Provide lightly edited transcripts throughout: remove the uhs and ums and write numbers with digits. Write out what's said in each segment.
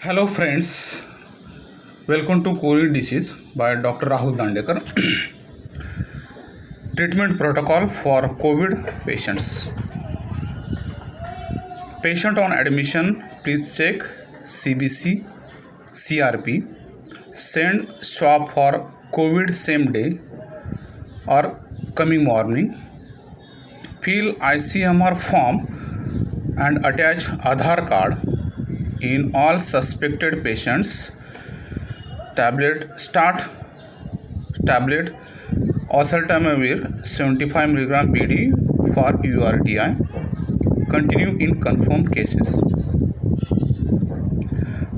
Hello friends, welcome to COVID disease by Dr. Rahul Dandekar. Treatment protocol for COVID patients. Patient on admission, please check CBC, CRP, send swab for COVID same day or coming morning, fill ICMR form and attach Aadhaar card in all suspected patients. Tablet oseltamivir 75 mg BD for URTI. Continue in confirmed cases.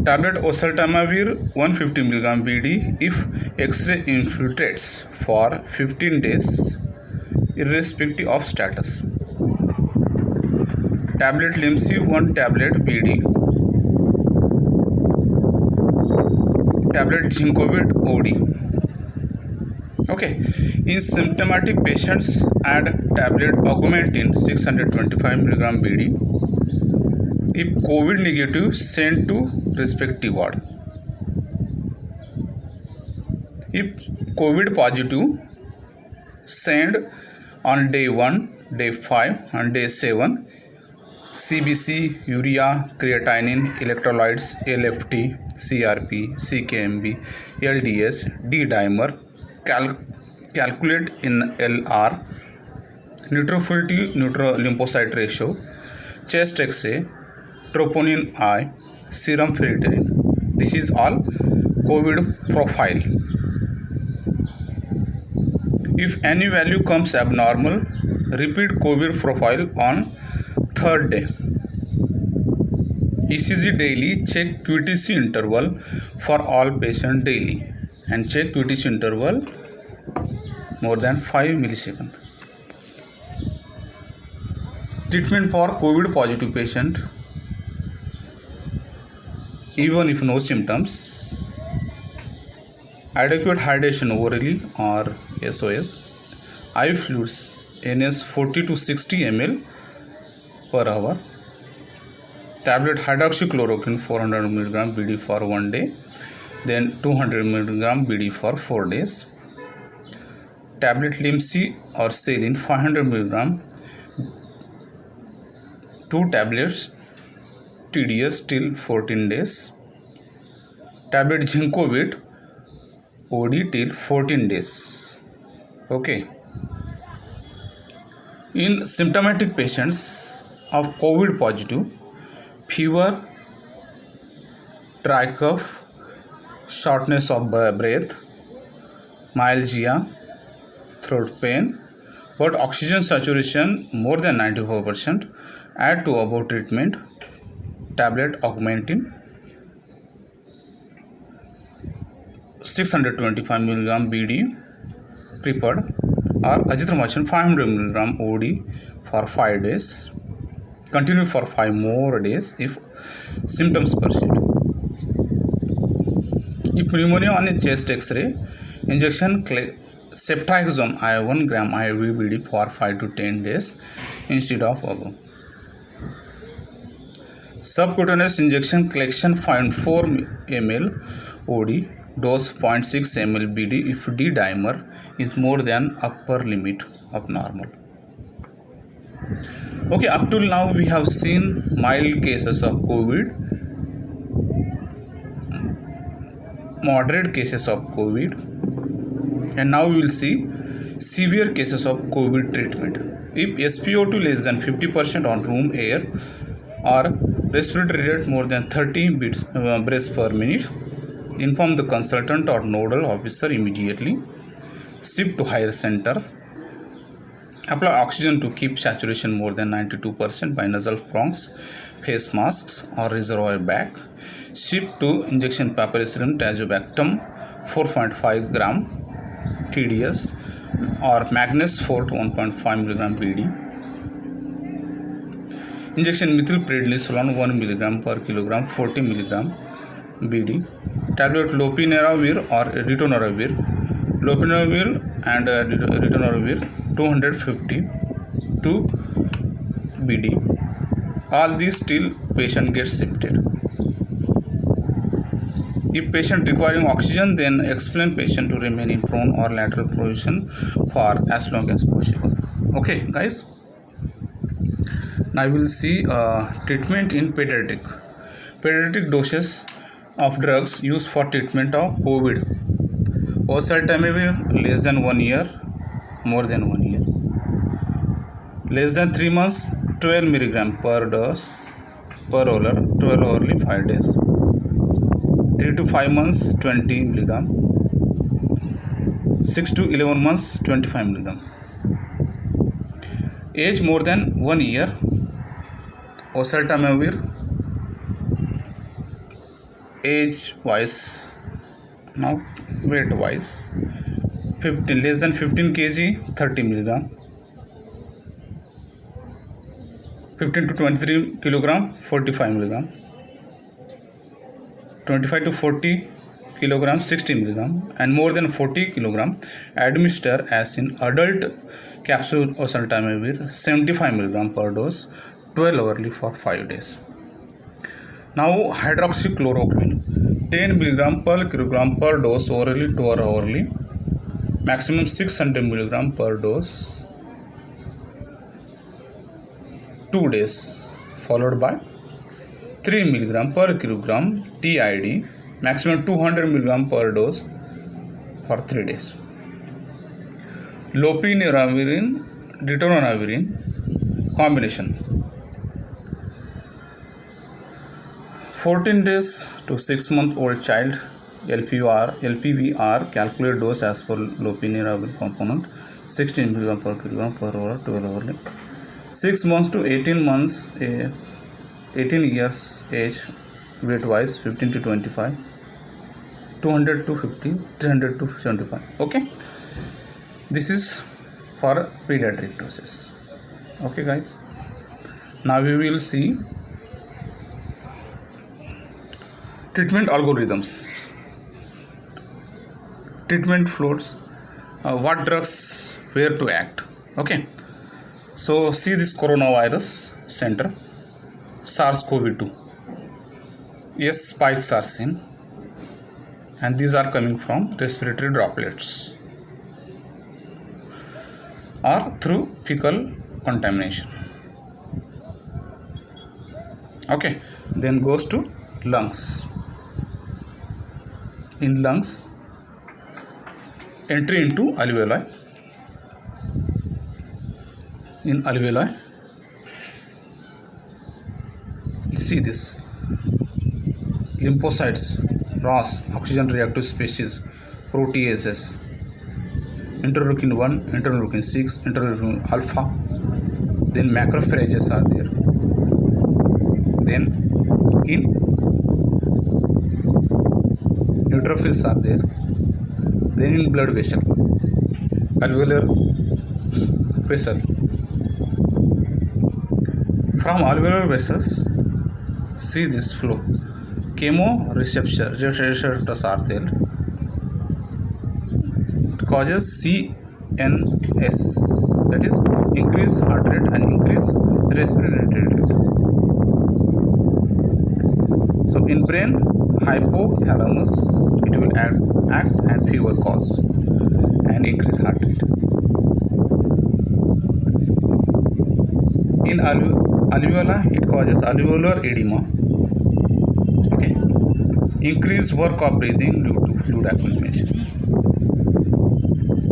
Tablet oseltamivir 150 mg BD if X-ray infiltrates for 15 days irrespective of status. Tablet Limsi 1 tablet BD. Tablet Ginkgovit OD. Okay, in symptomatic patients add tablet Augmentin 625 mg BD. If COVID negative, send to respective ward. If COVID positive, send on day 1, day 5 and day 7 CBC, urea, creatinine, electrolytes, LFT, CRP, CKMB, LDS, D-dimer, calculate in LR, neutrophil to lymphocyte ratio, chest X-ray, troponin I, serum ferritin. This is all COVID profile. If any value comes abnormal, repeat COVID profile on third day. ECG daily, check QTC interval for all patients daily and check QTC interval more than 5 milliseconds. Treatment for COVID positive patient, even if no symptoms, adequate hydration orally or SOS, IV fluids NS 40 to 60 ml per hour, tablet hydroxychloroquine 400 mg BD for 1 day, then 200 mg BD for 4 days, tablet Limsi or saline 500 mg, 2 tablets TDS till 14 days, tablet Ginkgovit OD till 14 days. Okay. In symptomatic patients of COVID positive, fever, dry cough, shortness of breath, myalgia, throat pain, but oxygen saturation more than 94%, add to above treatment tablet Augmentin 625 mg BD preferred or azithromycin 500 mg OD for 5 days. Continue for 5 more days if symptoms persist. If pneumonia on a chest X-ray, injection ceftriaxone 1 gram IV BD for 5 to 10 days instead of above. Subcutaneous injection collection 0.4 ml OD, dose 0.6 ml BD if D-dimer is more than upper limit of normal. Okay, up till now we have seen mild cases of COVID, moderate cases of COVID, and now we will see severe cases of COVID treatment. If SpO2 less than 50% on room air or respiratory rate more than 30 breaths per minute, inform the consultant or nodal officer immediately. Shift to higher center. Apply oxygen to keep saturation more than 92% by nasal prongs, face masks or reservoir bag. Shift to injection piperacillin tazobactam 4.5 gram TDS or Magnus Fort 1.5 mg BD. Injection methylprednisolone 1 mg per kilogram 40 mg BD. Tablet lopinavir or ritonavir. Lopinavir and ritonavir 250 to BD. All these till patient gets shifted. If patient requiring oxygen, then explain patient to remain in prone or lateral position for as long as possible. Okay, guys. Now we will see treatment in pediatric. Pediatric doses of drugs used for treatment of COVID. Oseltamivir less than 1 year, more than 1 year. Less than 3 months, 12 mg per dose per oral, 12 orally 5 days. 3 to 5 months, 20 mg. 6 to 11 months, 25 mg. Age more than 1 year, oseltamivir. Age wise, now weight wise, 15 less than 15 kg, 30 mg. 15 to 23 kilogram, 45 mg. 25 to 40 kilogram, 60 mg, and more than 40 kilogram administer as in adult capsule oseltamivir 75 mg per dose, 12 hourly for 5 days. Now hydroxychloroquine 10 mg per kilogram per dose orally, 2 hourly, maximum 600 mg per dose, 2 days, followed by 3 mg per kilogram TID, maximum 200 mg per dose for 3 days. Lopinavir, ritonavir combination 14 days to 6 month old child, LPVR calculate dose as per lopinavir component 16 mg per kilogram per hour, 12 hourly. 6 months to 18 months, 18 years age, weight wise 15 to 25, 200 to 50, 300 to 75. Okay, this is for pediatric doses. Okay, guys. Now we will see treatment algorithms, treatment flows, what drugs where to act. Okay, so see this coronavirus center, SARS-CoV-2. Yes, spikes are seen, and these are coming from respiratory droplets or through fecal contamination. Okay, then goes to lungs. In lungs, entry into alveoli. In alveoli, see this lymphocytes, ROS, oxygen reactive species, proteases, interleukin 1, interleukin 6, interleukin alpha, then macrophages are there. Then in neutrophils are there. Then in blood vessel, alveolar vessel. From alveolar vessels, see this flow. Chemoreceptors are there. It causes CNS, that is increased heart rate and increased respiratory rate. So in brain, hypothalamus, it will act and fever cause and increase heart rate. In alveoli, it causes alveolar edema. Okay, increased work of breathing due to fluid accumulation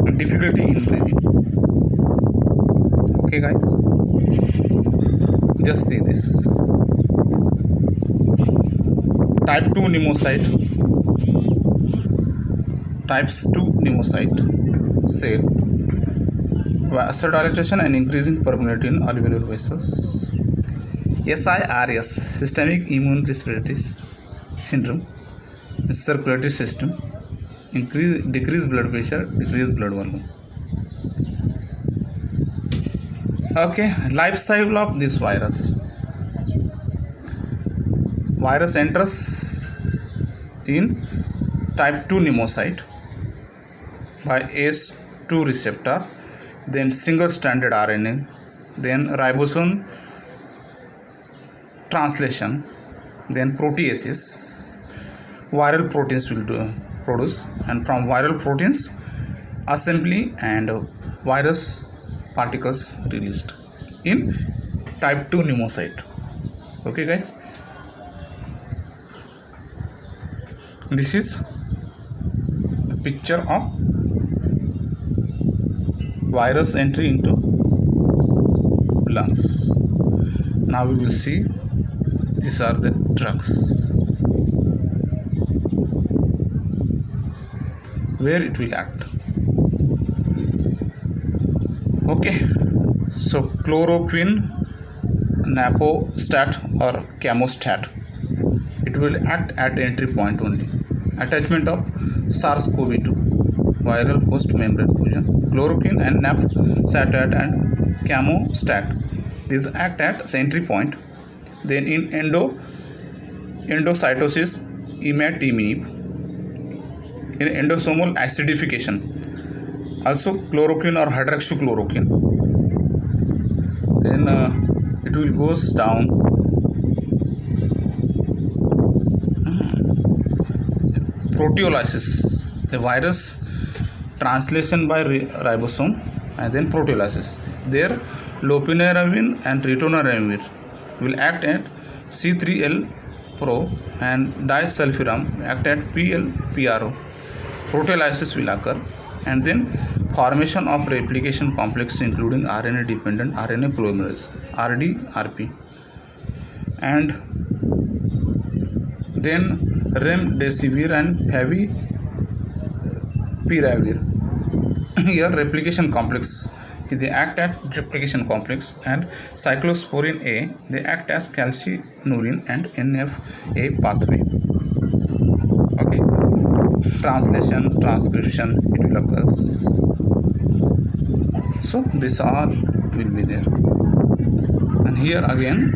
and difficulty in breathing. Okay, guys, just see this. Type 2 pneumocyte, types 2 pneumocyte cell, vasodilatation and increasing permeability in alveolar vessels. SIRS, systemic immune respiratory syndrome, circulatory system, decrease blood pressure, decrease blood volume. Okay, life cycle of this virus. Virus enters in type 2 pneumocyte by ACE2 receptor, then single-stranded RNA, then ribosome translation, then proteases viral proteins will produce, and from viral proteins assembly and virus particles released in type 2 pneumocyte. Okay guys, this is the picture of virus entry into lungs. Now we will see these are the drugs where it will act. Okay, so chloroquine, napostat or camostat, it will act at entry point only. Attachment of SARS-CoV-2 viral host membrane fusion. Chloroquine and napostat and camostat, these act at entry point. Then in endocytosis, imatinib. In endosomal acidification, also chloroquine or hydroxychloroquine. Then it will goes down. Proteolysis, the virus translation by ribosome, and then proteolysis. There lopinavir and ritonavir will act at C3L-PRO and disulfiram act at PL-PRO. Proteolysis will occur, and then formation of replication complex including RNA dependent RNA polymerase RDRP, and then remdesivir and favipiravir. Here replication complex, they act at replication complex, and cyclosporin A, they act as calcineurin and NFA pathway. Okay, translation, transcription, it will occur. So this all will be there. And here again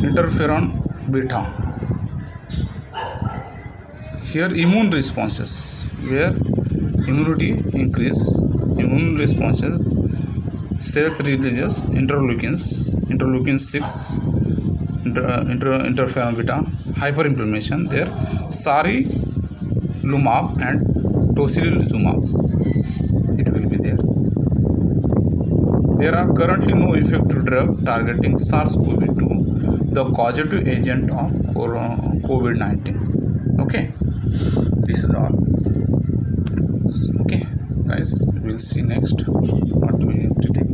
interferon beta, here immune responses, where immunity increase, immune responses, cells releases interleukin 6, interferon beta, hyperinflammation, there sarilumab and tocilizumab, it will be there. There are currently no effective drug targeting SARS-CoV-2, the causative agent of COVID-19. Okay, this is all. Okay guys, we'll see next what we have to take.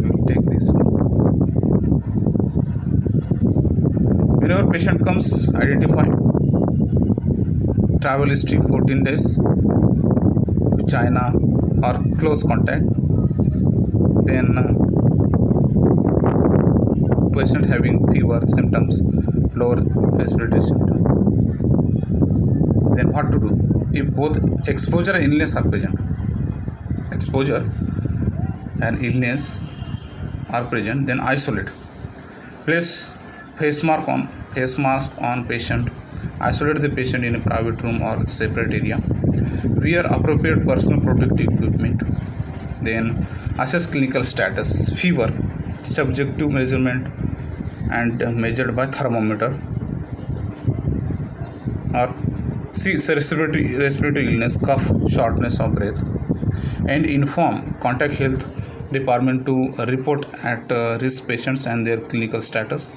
We'll take this one. Whenever patient comes, identify travel history 14 days to China or close contact, then patient having fever symptoms, lower respiratory symptoms. Then what to do if both exposure and illness are present? Exposure and illness are present, then isolate. Place face mask on patient. Isolate the patient in a private room or separate area. Wear appropriate personal protective equipment. Then assess clinical status. Fever, subjective measurement and measured by thermometer, or see respiratory illness, cough, shortness of breath, and inform contact health department to report at risk patients and their clinical status.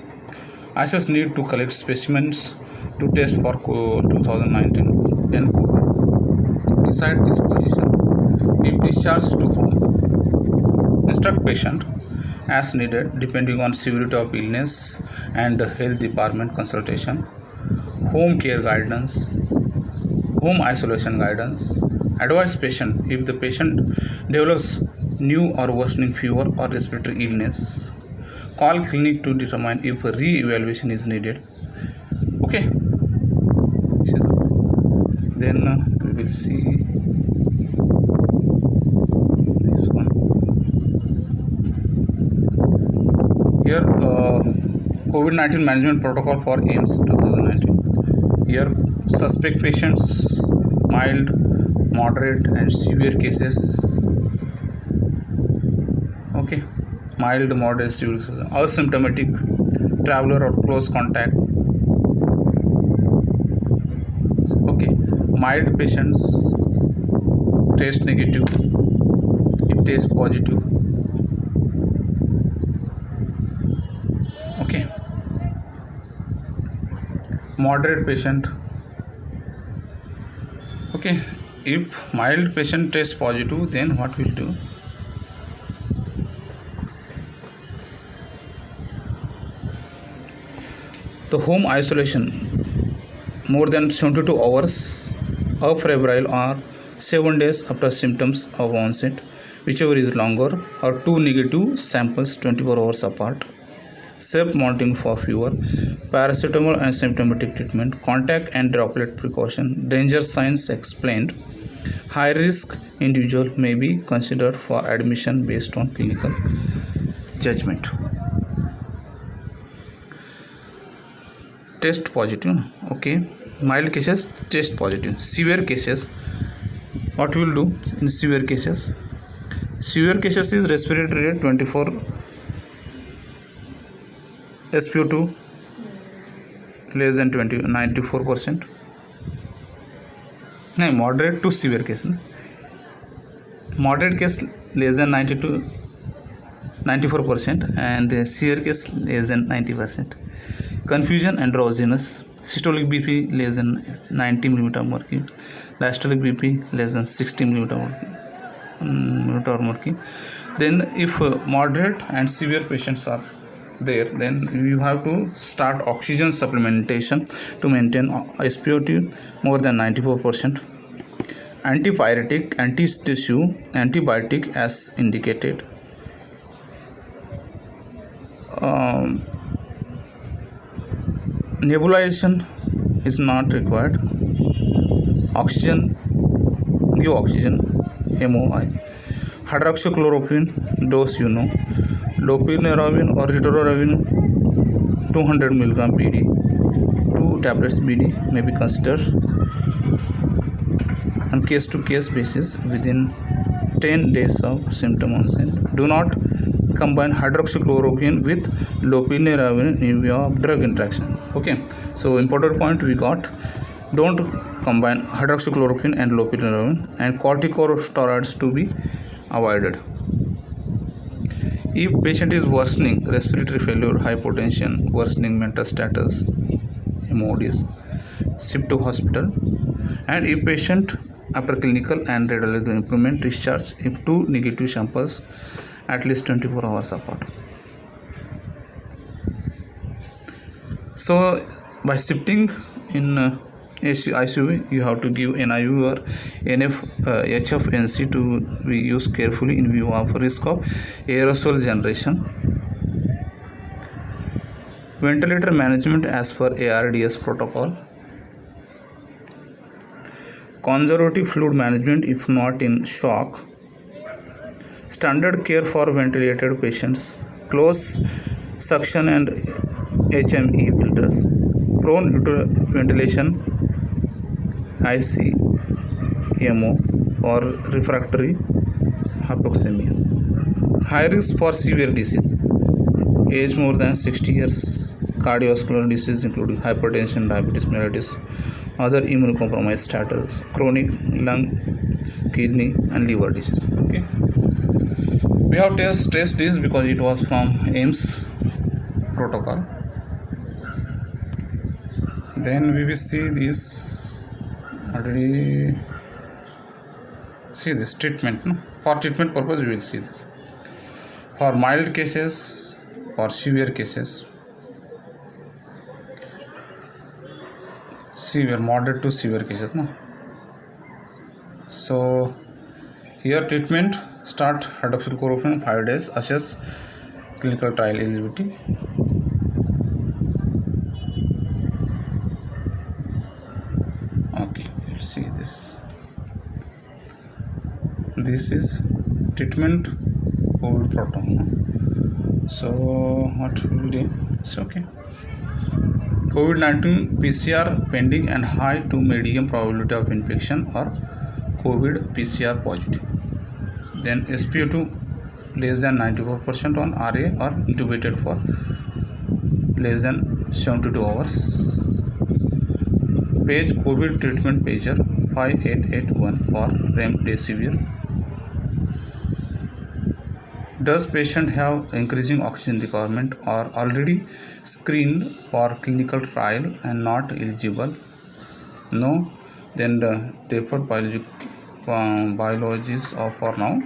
Assess need to collect specimens to test for 2019 and COVID. Decide disposition. If discharged to home, instruct patient as needed depending on severity of illness and health department consultation. Home care guidance, home isolation guidance. Advise patient if the patient develops new or worsening fever or respiratory illness. Call clinic to determine if re-evaluation is needed. Okay, then we will see this one. Here COVID-19 management protocol for AIMS 2019. Here suspect patients, mild, moderate and severe cases. Okay, mild, moderate, severe, asymptomatic, traveler or close contact, Okay, mild patients test negative, it test positive. Okay, moderate patient. Okay, if mild patient tests positive, then what we'll do? The home isolation more than 72 hours of febrile or 7 days after symptoms of onset, whichever is longer, or 2 negative samples 24 hours apart. Self monitoring for fever, paracetamol and symptomatic treatment, contact and droplet precaution, danger signs explained. High risk individual may be considered for admission based on clinical judgment. Test positive. Okay, mild cases test positive. Severe cases, what we will do in severe cases? Severe cases is respiratory rate 24, SpO2 less than 94%. No, moderate to severe case. Moderate case less than 94% and the severe case less than 90%. Confusion and drowsiness. Systolic BP less than 90 mm mercury. Diastolic BP less than 60 mm mercury. Then if moderate and severe patients are there, then you have to start oxygen supplementation to maintain SpO2 more than 94%. Antipyretic, anti-tissue, antibiotic as indicated. Nebulization is not required. Oxygen, give oxygen, MOI. Hydroxychloroquine dose you know. Lopinavir or ritonavir 200 mg BD, 2 tablets BD may be considered on case to case basis within 10 days of symptom onset. Do not combine hydroxychloroquine with lopinavir in view of drug interaction. Okay, so important point we got. Don't combine hydroxychloroquine and lopinavir, and corticosteroids to be avoided. If patient is worsening respiratory failure, hypotension, worsening mental status, MODs, shift to hospital. And if patient after clinical and radiological improvement, discharge if 2 negative samples at least 24 hours apart. So by shifting in ICU, you have to give NIU or HFNC to be used carefully in view of risk of aerosol generation. Ventilator management as per ARDS protocol. Conservative fluid management if not in shock. Standard care for ventilated patients. Close suction and HME filters. Prone ventilation ICMO for refractory hypoxemia. High risk for severe disease. Age more than 60 years. Cardiovascular disease including hypertension, diabetes mellitus, other immunocompromised status, chronic lung, kidney and liver disease. Okay, we have stressed this because it was from AIMS protocol. Then we will see this already. See this treatment, no? For treatment purpose we will see this. For mild cases or severe cases, severe, moderate to severe cases, no? So here treatment start hydroxychloroquine 5 days, assess clinical trial eligibility. Okay, let's see this. This is treatment COVID protocol. So what will do? It's okay. COVID-19 PCR pending and high to medium probability of infection or COVID PCR positive. Then SpO2 less than 94% on RA or intubated for less than 72 hours. Page COVID treatment pager 5881 for remdesivir. Does patient have increasing oxygen requirement or already screened for clinical trial and not eligible? No. Then the deferred biologies of for now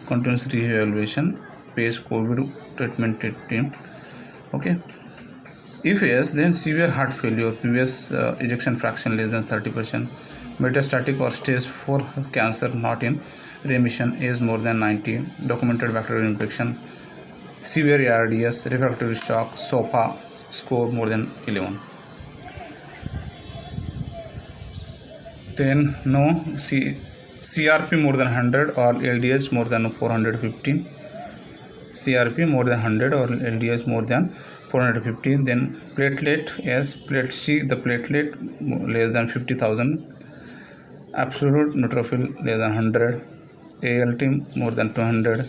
continuous re-evaluation page COVID treatment team. Okay. If yes, then severe heart failure, previous ejection fraction less than 30%, metastatic or stage 4 cancer not in remission, age more than 90, documented bacterial infection, severe ARDS, refractory shock, SOPA score more than 11. Then no, CRP more than 100 or LDH more than 415. CRP more than 100 or LDH more than 415. Then platelet, yes, platelet C, the platelet less than 50,000, absolute neutrophil less than 100, ALT more than 200,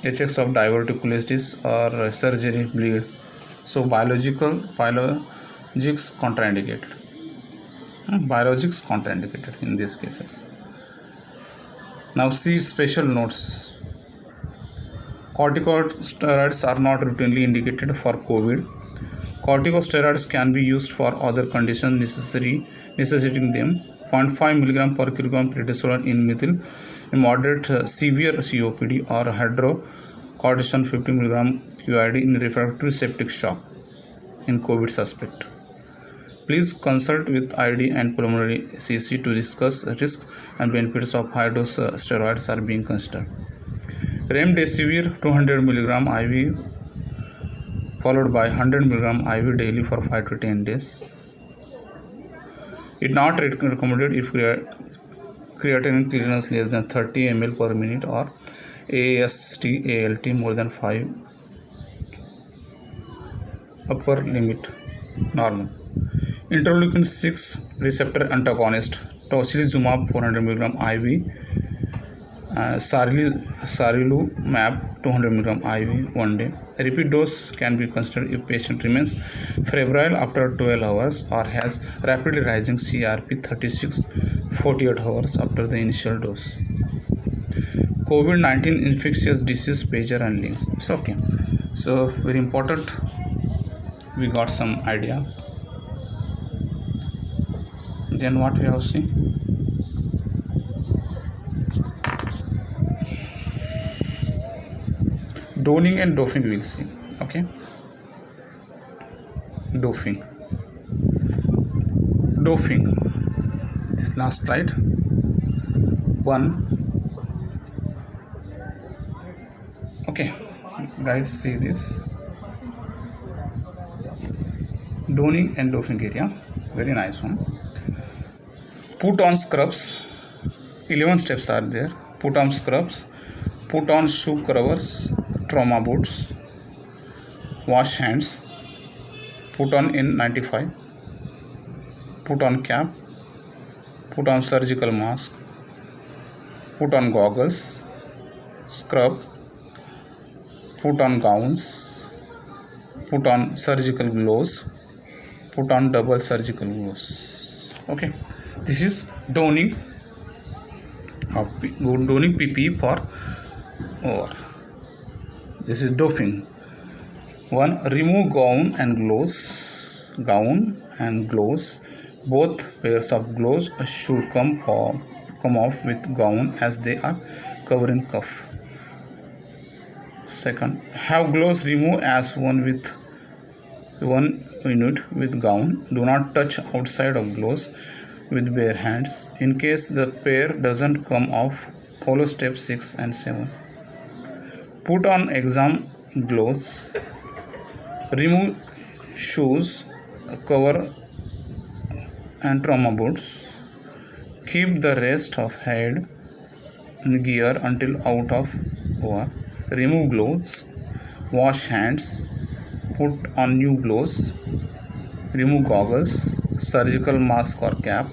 HX of diverticulitis or surgery bleed. So biologics contraindicated. Biologics contraindicated in these cases. Now see special notes. Corticosteroids are not routinely indicated for COVID. Corticosteroids can be used for other conditions necessitating them. 0.5 mg per kilogram prednisolone in moderate severe COPD or hydrocortisone 50 mg QID in refractory septic shock in COVID suspect. Please consult with ID and pulmonary CC to discuss risks and benefits of high dose steroids are being considered. Remdesivir 200 mg IV followed by 100 mg IV daily for 5 to 10 days. It not recommended if creatinine clearance less than 30 ml per minute or AST ALT more than 5 upper limit normal. Interleukin 6 receptor antagonist tocilizumab 400 mg IV, sarilumab 200 mg IV 1 day. Repeat dose can be considered if patient remains febrile after 12 hours or has rapidly rising CRP 36-48 hours after the initial dose. COVID-19 infectious disease pager and links. It's okay. So very important. We got some idea. Then what we have seen? Donning and doping we'll see. Okay. Doping. This last slide. 1. Okay, guys, see this. Donning and doping area. Very nice one. Put on scrubs. 11 steps are there. Put on scrubs. Put on shoe covers. Trauma boots. Wash hands. Put on N95. Put on cap. Put on surgical mask. Put on goggles. Scrub. Put on gowns. Put on surgical gloves. Put on double surgical gloves. Okay, this is donning PPE for over. This is doping. 1. Remove gown and gloves. Both pairs of gloves should come off with gown as they are covering cuff. 2. Have gloves removed as one unit with gown. Do not touch outside of gloves with bare hands. In case the pair doesn't come off, follow steps 6 and 7. Put on exam gloves. Remove shoes, cover and trauma boots. Keep the rest of head gear until out of OR. Remove gloves. Wash hands. Put on new gloves. Remove goggles, surgical mask or cap.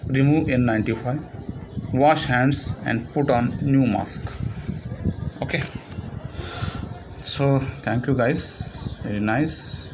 Remove N95. Wash hands and put on new mask. Okay. So thank you guys. Very nice.